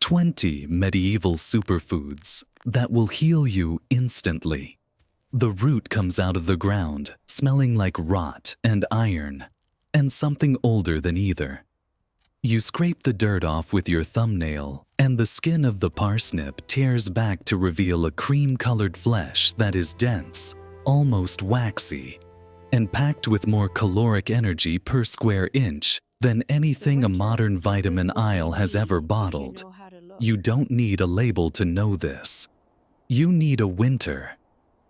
20 medieval superfoods that will heal you instantly. The root comes out of the ground, smelling like rot and iron, and something older than either. You scrape the dirt off with your thumbnail, and the skin of the parsnip tears back to reveal a cream-colored flesh that is dense, almost waxy, and packed with more caloric energy per square inch than anything a modern vitamin aisle has ever bottled. You don't need a label to know this. You need a winter.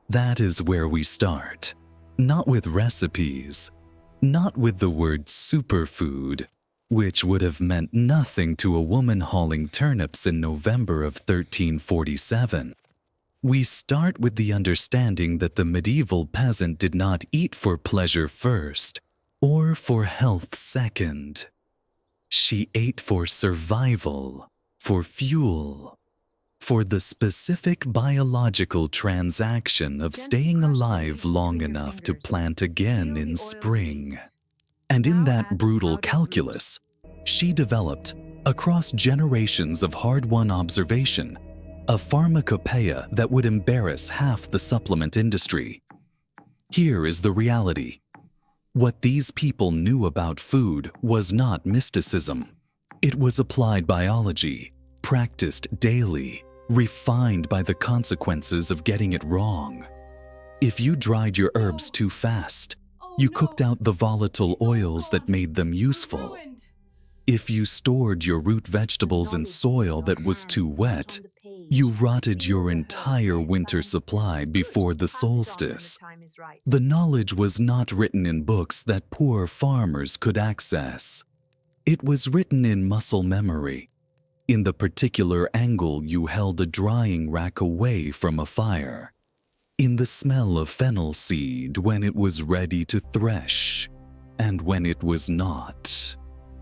That is where we start. Not with recipes, not with the word superfood, which would have meant nothing to a woman hauling turnips in November of 1347. We start with the understanding that the medieval peasant did not eat for pleasure first, or for health second. She ate for survival, for fuel, for the specific biological transaction of staying alive long enough to plant again in spring. And in that brutal calculus, she developed, across generations of hard-won observation, a pharmacopoeia that would embarrass half the supplement industry. Here is the reality. What these people knew about food was not mysticism. It was applied biology, practiced daily, refined by the consequences of getting it wrong. If you dried your herbs too fast, you cooked out the volatile oils that made them useful. If you stored your root vegetables in soil that was too wet, you rotted your entire winter supply before the solstice. The knowledge was not written in books that poor farmers could access. It was written in muscle memory, in the particular angle you held a drying rack away from a fire, in the smell of fennel seed when it was ready to thresh, and when it was not.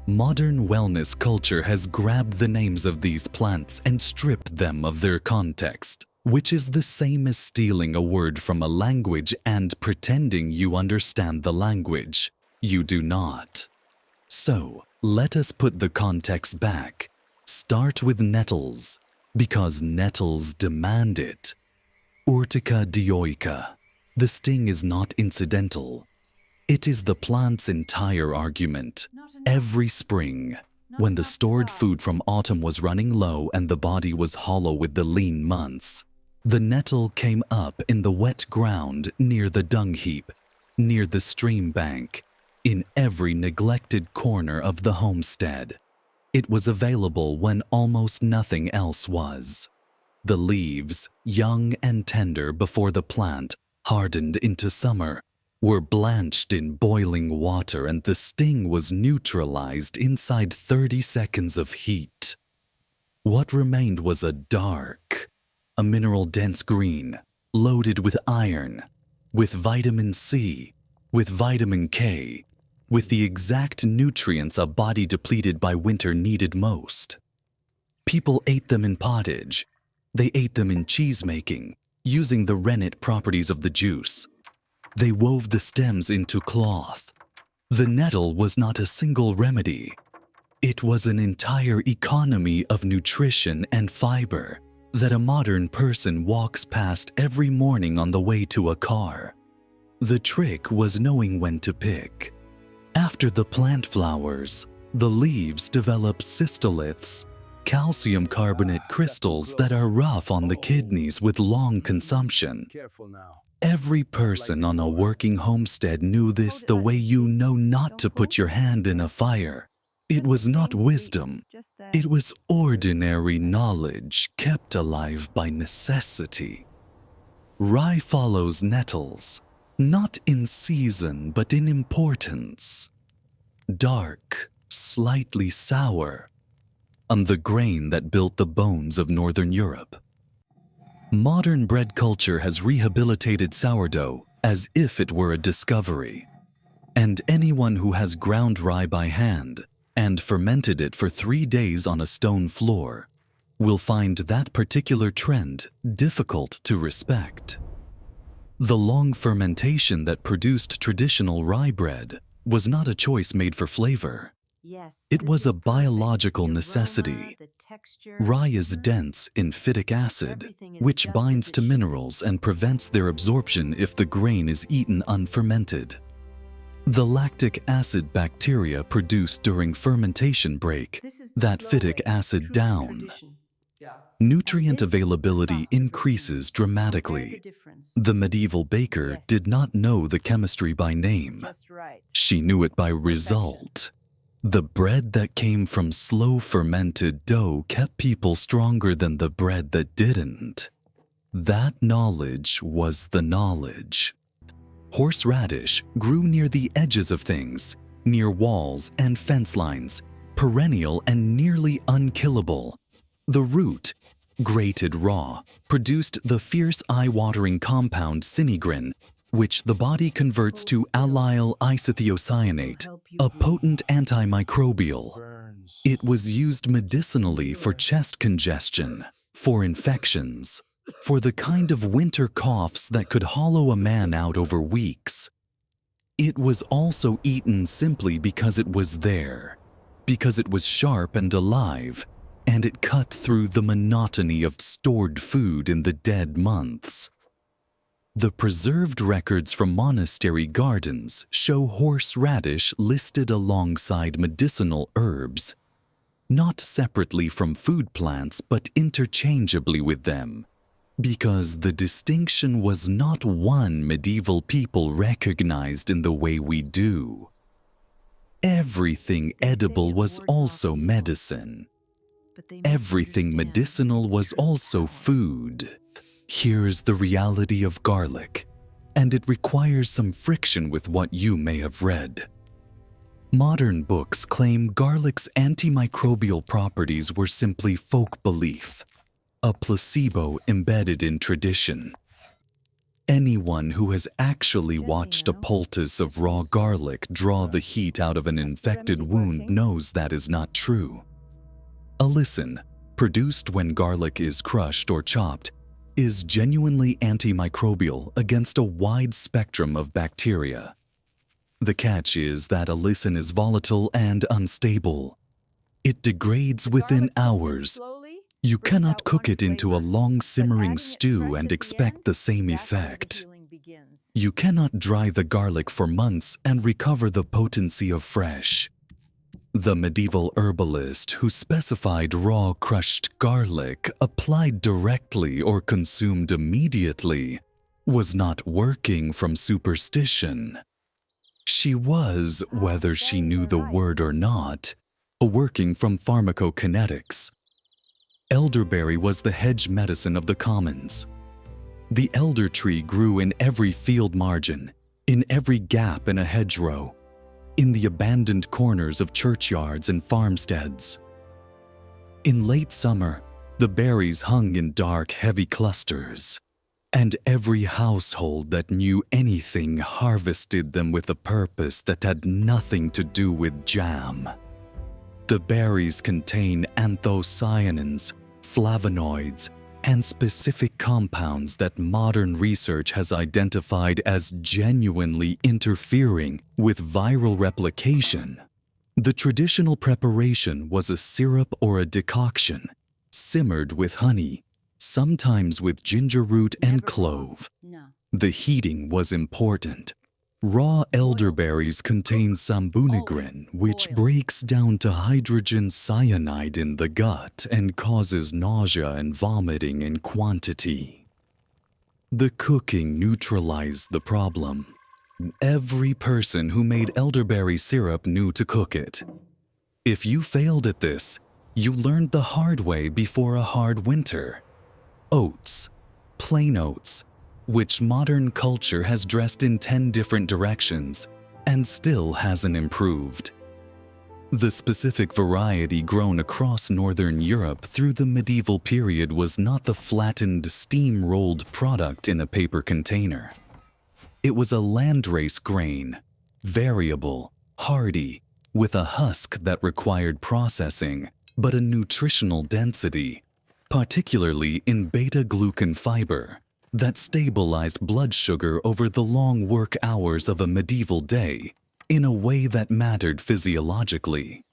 Modern wellness culture has grabbed the names of these plants and stripped them of their context, which is the same as stealing a word from a language and pretending you understand the language. You do not. So, let us put the context back. Start with nettles, because nettles demand it. Urtica dioica. The sting is not incidental. It is the plant's entire argument. Every spring, when the stored food from autumn was running low and the body was hollow with the lean months, the nettle came up in the wet ground near the dung heap, near the stream bank, in every neglected corner of the homestead. It was available when almost nothing else was. The leaves, young and tender before the plant hardened into summer, were blanched in boiling water, and the sting was neutralized inside 30 seconds of heat. What remained was a mineral-dense green, loaded with iron, with vitamin C, with vitamin K, with the exact nutrients a body depleted by winter needed most. People ate them in pottage. They ate them in cheese-making, using the rennet properties of the juice. They wove the stems into cloth. The nettle was not a single remedy. It was an entire economy of nutrition and fiber that a modern person walks past every morning on the way to a car. The trick was knowing when to pick. After the plant flowers, the leaves develop cystoliths, calcium carbonate crystals that are rough on the kidneys with long consumption. Every person on a working homestead knew this the way you know not to put your hand in a fire. It was not wisdom. It was ordinary knowledge kept alive by necessity. Rye follows nettles, not in season but in importance. Dark, slightly sour, on the grain that built the bones of Northern Europe. Modern bread culture has rehabilitated sourdough as if it were a discovery. And anyone who has ground rye by hand and fermented it for 3 days on a stone floor will find that particular trend difficult to respect. The long fermentation that produced traditional rye bread was not a choice made for flavor. It was a biological necessity. Rye is dense in phytic acid, which binds to minerals and prevents their absorption if the grain is eaten unfermented. The lactic acid bacteria produced during fermentation break that phytic acid down. Nutrient availability increases dramatically. The medieval baker did not know the chemistry by name. She knew it by result. The bread that came from slow fermented dough kept people stronger than the bread that didn't. That knowledge was the knowledge. Horseradish grew near the edges of things, near walls and fence lines, perennial and nearly unkillable. The root, grated raw, produced the fierce eye-watering compound sinigrin, which the body converts to allyl isothiocyanate, a potent antimicrobial. It was used medicinally for chest congestion, for infections, for the kind of winter coughs that could hollow a man out over weeks. It was also eaten simply because it was there, because it was sharp and alive, and it cut through the monotony of stored food in the dead months. The preserved records from monastery gardens show horseradish listed alongside medicinal herbs, not separately from food plants but interchangeably with them, because the distinction was not one medieval people recognized in the way we do. Everything edible was also medicine. Everything medicinal was also food. Here's the reality of garlic, and it requires some friction with what you may have read. Modern books claim garlic's antimicrobial properties were simply folk belief, a placebo embedded in tradition. Anyone who has actually watched a poultice of raw garlic draw the heat out of an infected wound knows that is not true. Allicin, produced when garlic is crushed or chopped, is genuinely antimicrobial against a wide spectrum of bacteria. The catch is that allicin is volatile and unstable. It degrades within hours. You cannot cook it into a long simmering stew and expect the same effect. You cannot dry the garlic for months and recover the potency of fresh. The medieval herbalist who specified raw crushed garlic applied directly or consumed immediately was not working from superstition. She was, whether she knew the word or not, working from pharmacokinetics. Elderberry was the hedge medicine of the commons. The elder tree grew in every field margin, in every gap in a hedgerow, in the abandoned corners of churchyards and farmsteads. In late summer, the berries hung in dark, heavy clusters, and every household that knew anything harvested them with a purpose that had nothing to do with jam. The berries contain anthocyanins, flavonoids, and specific compounds that modern research has identified as genuinely interfering with viral replication. The traditional preparation was a syrup or a decoction, simmered with honey, sometimes with ginger root and clove. The heating was important. Raw elderberries contain sambunigrin, which breaks down to hydrogen cyanide in the gut and causes nausea and vomiting in quantity. The cooking neutralized the problem. Every person who made elderberry syrup knew to cook it. If you failed at this, you learned the hard way before a hard winter. Oats, plain oats, which modern culture has dressed in 10 different directions and still hasn't improved. The specific variety grown across Northern Europe through the medieval period was not the flattened, steam-rolled product in a paper container. It was a landrace grain, variable, hardy, with a husk that required processing, but a nutritional density, particularly in beta-glucan fiber, that stabilized blood sugar over the long work hours of a medieval day in a way that mattered physiologically.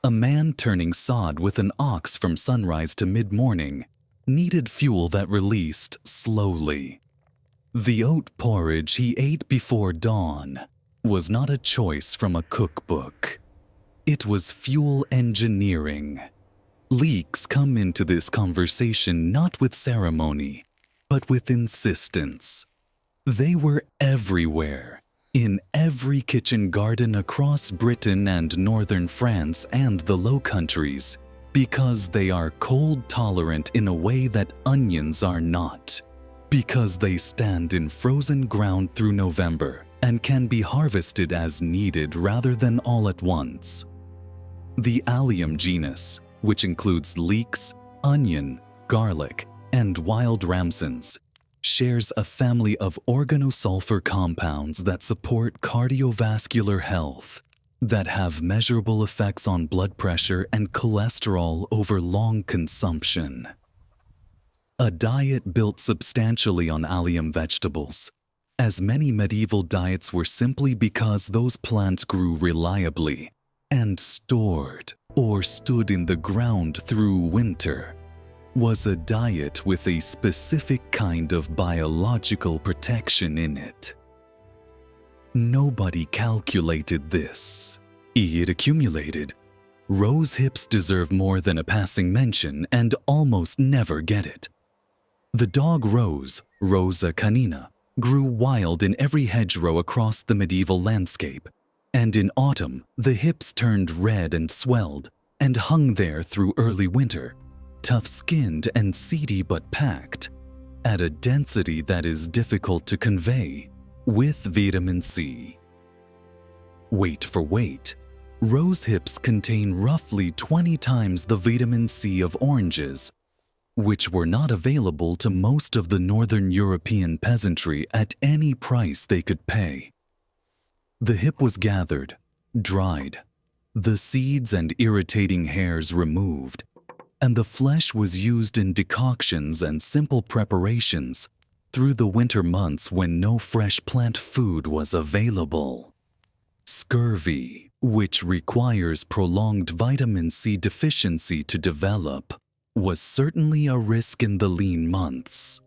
A man turning sod with an ox from sunrise to mid-morning needed fuel that released slowly. The oat porridge he ate before dawn was not a choice from a cookbook. It was fuel engineering. Leeks come into this conversation not with ceremony, but with insistence. They were everywhere, in every kitchen garden across Britain and northern France and the Low Countries, because they are cold-tolerant in a way that onions are not. Because they stand in frozen ground through November and can be harvested as needed rather than all at once. The allium genus, which includes leeks, onion, garlic, and wild ramsons, shares a family of organosulfur compounds that support cardiovascular health, that have measurable effects on blood pressure and cholesterol over long consumption. A diet built substantially on allium vegetables, as many medieval diets were simply because those plants grew reliably and stored or stood in the ground through winter, was a diet with a specific kind of biological protection in it. Nobody calculated this. It accumulated. Rose hips deserve more than a passing mention and almost never get it. The dog Rose, Rosa canina, grew wild in every hedgerow across the medieval landscape, and in autumn the hips turned red and swelled and hung there through early winter, tough-skinned and seedy but packed, at a density that is difficult to convey, with vitamin C. Weight for weight, rose hips contain roughly 20 times the vitamin C of oranges, which were not available to most of the Northern European peasantry at any price they could pay. The hip was gathered, dried, the seeds and irritating hairs removed, and the flesh was used in decoctions and simple preparations through the winter months when no fresh plant food was available. Scurvy, which requires prolonged vitamin C deficiency to develop, was certainly a risk in the lean months.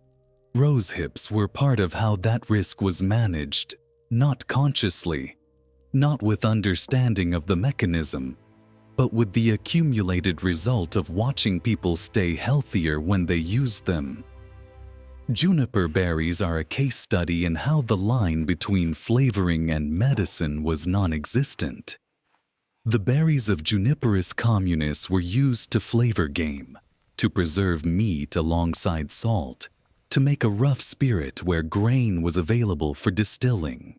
Rose hips were part of how that risk was managed, not consciously, not with understanding of the mechanism, but with the accumulated result of watching people stay healthier when they used them. Juniper berries are a case study in how the line between flavoring and medicine was non-existent. The berries of Juniperus communis were used to flavor game, to preserve meat alongside salt, to make a rough spirit where grain was available for distilling.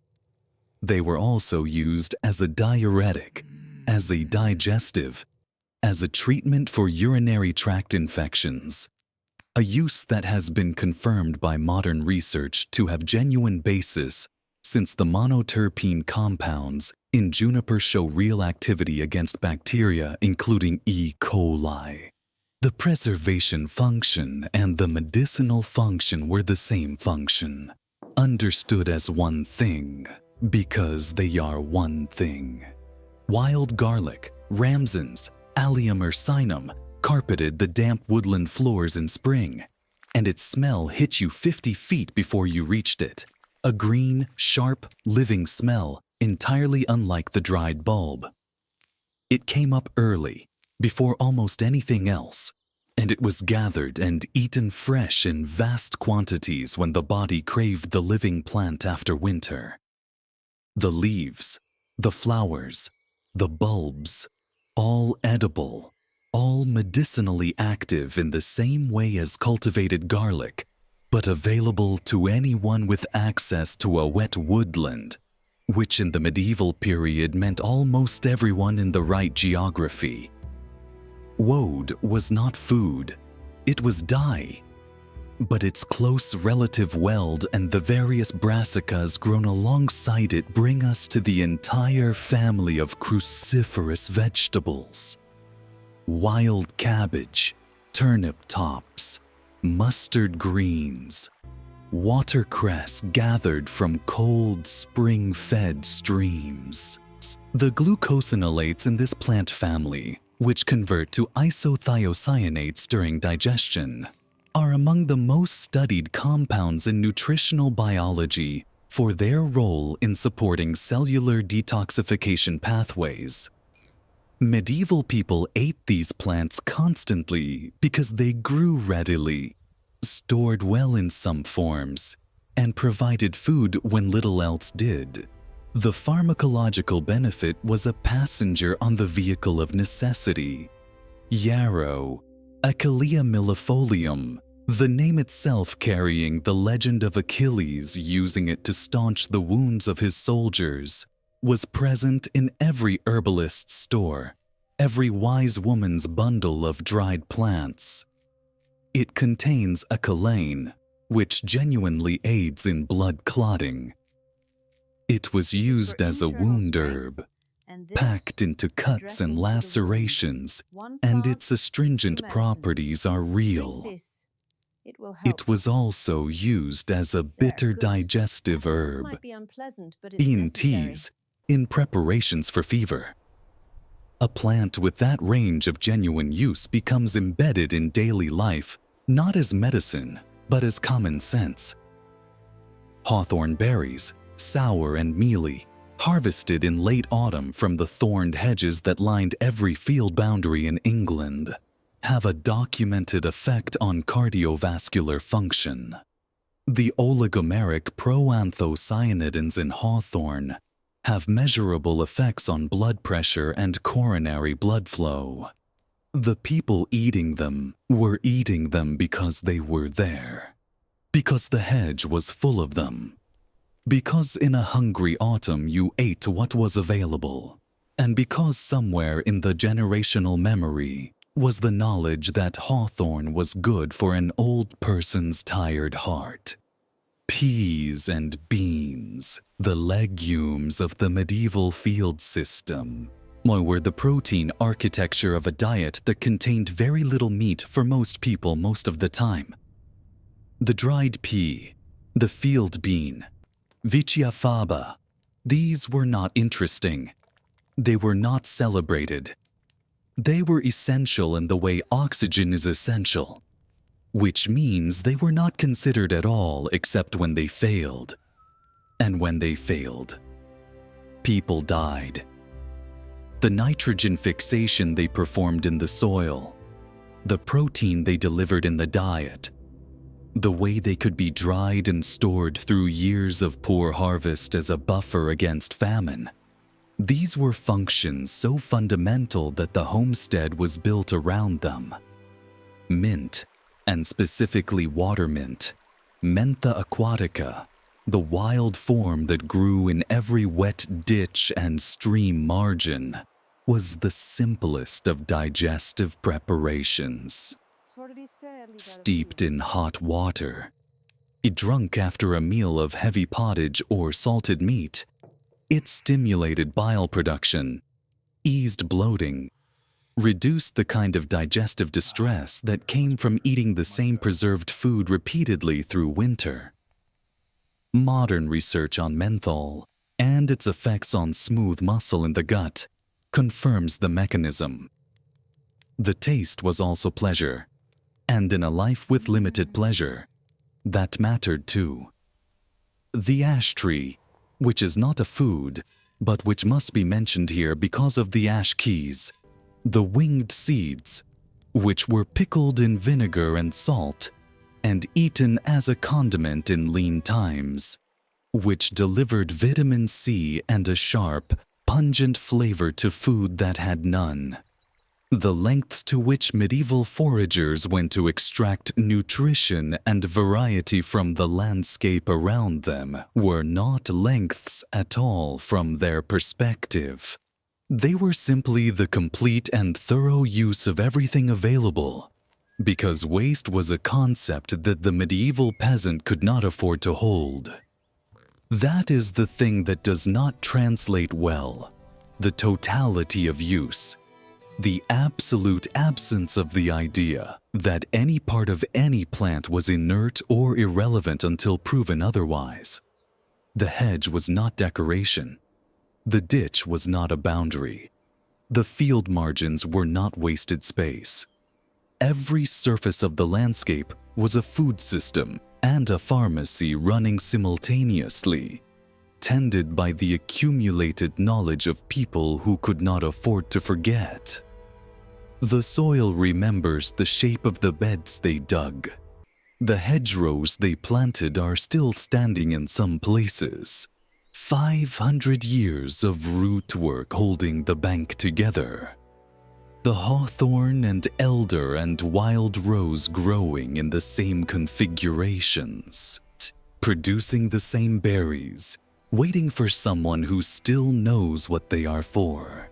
They were also used as a diuretic, as a digestive, as a treatment for urinary tract infections, a use that has been confirmed by modern research to have genuine basis since the monoterpene compounds in juniper show real activity against bacteria including E. coli. The preservation function and the medicinal function were the same function, understood as one thing, because they are one thing. Wild garlic, ramsons, allium ursinum carpeted the damp woodland floors in spring, and its smell hit you 50 feet before you reached it. A green, sharp, living smell entirely unlike the dried bulb. It came up early, before almost anything else, and it was gathered and eaten fresh in vast quantities when the body craved the living plant after winter. The leaves, the flowers, the bulbs, all edible, all medicinally active in the same way as cultivated garlic, but available to anyone with access to a wet woodland, which in the medieval period meant almost everyone in the right geography. Woad was not food, it was dye, but its close relative weld and the various brassicas grown alongside it bring us to the entire family of cruciferous vegetables. Wild cabbage, turnip tops, mustard greens, watercress gathered from cold spring-fed streams. The glucosinolates in this plant family which convert to isothiocyanates during digestion, are among the most studied compounds in nutritional biology for their role in supporting cellular detoxification pathways. Medieval people ate these plants constantly because they grew readily, stored well in some forms, and provided food when little else did. The pharmacological benefit was a passenger on the vehicle of necessity. Yarrow, Achillea millefolium, the name itself carrying the legend of Achilles using it to staunch the wounds of his soldiers, was present in every herbalist's store, every wise woman's bundle of dried plants. It contains achillane, which genuinely aids in blood clotting. It was used as a wound herb, packed into cuts and lacerations, and its astringent properties are real. It was also used as a bitter digestive herb in teas, in preparations for fever. A plant with that range of genuine use becomes embedded in daily life, not as medicine, but as common sense. Hawthorn berries, sour and mealy, harvested in late autumn from the thorned hedges that lined every field boundary in England, have a documented effect on cardiovascular function. The oligomeric proanthocyanidins in hawthorn have measurable effects on blood pressure and coronary blood flow. The people eating them were eating them because they were there, because the hedge was full of them, because in a hungry autumn you ate what was available, and because somewhere in the generational memory was the knowledge that hawthorn was good for an old person's tired heart. Peas and beans, the legumes of the medieval field system, were the protein architecture of a diet that contained very little meat for most people most of the time. The dried pea, the field bean, Vicia faba, these were not interesting. They were not celebrated. They were essential in the way oxygen is essential, which means they were not considered at all except when they failed. And when they failed, people died. The nitrogen fixation they performed in the soil, the protein they delivered in the diet, the way they could be dried and stored through years of poor harvest as a buffer against famine. These were functions so fundamental that the homestead was built around them. Mint, and specifically water mint, Mentha aquatica, the wild form that grew in every wet ditch and stream margin, was the simplest of digestive preparations. Steeped in hot water, drunk after a meal of heavy pottage or salted meat, it stimulated bile production, eased bloating, reduced the kind of digestive distress that came from eating the same preserved food repeatedly through winter. Modern research on menthol and its effects on smooth muscle in the gut confirms the mechanism. The taste was also pleasure, and in a life with limited pleasure, that mattered too. The ash tree, which is not a food, but which must be mentioned here because of the ash keys, the winged seeds, which were pickled in vinegar and salt, and eaten as a condiment in lean times, which delivered vitamin C and a sharp, pungent flavor to food that had none. The lengths to which medieval foragers went to extract nutrition and variety from the landscape around them were not lengths at all from their perspective. They were simply the complete and thorough use of everything available, because waste was a concept that the medieval peasant could not afford to hold. That is the thing that does not translate well, the totality of use. The absolute absence of the idea that any part of any plant was inert or irrelevant until proven otherwise. The hedge was not decoration. The ditch was not a boundary. The field margins were not wasted space. Every surface of the landscape was a food system and a pharmacy running simultaneously, tended by the accumulated knowledge of people who could not afford to forget. The soil remembers the shape of the beds they dug. The hedgerows they planted are still standing in some places. 500 years of root work holding the bank together. The hawthorn and elder and wild rose growing in the same configurations, producing the same berries, waiting for someone who still knows what they are for.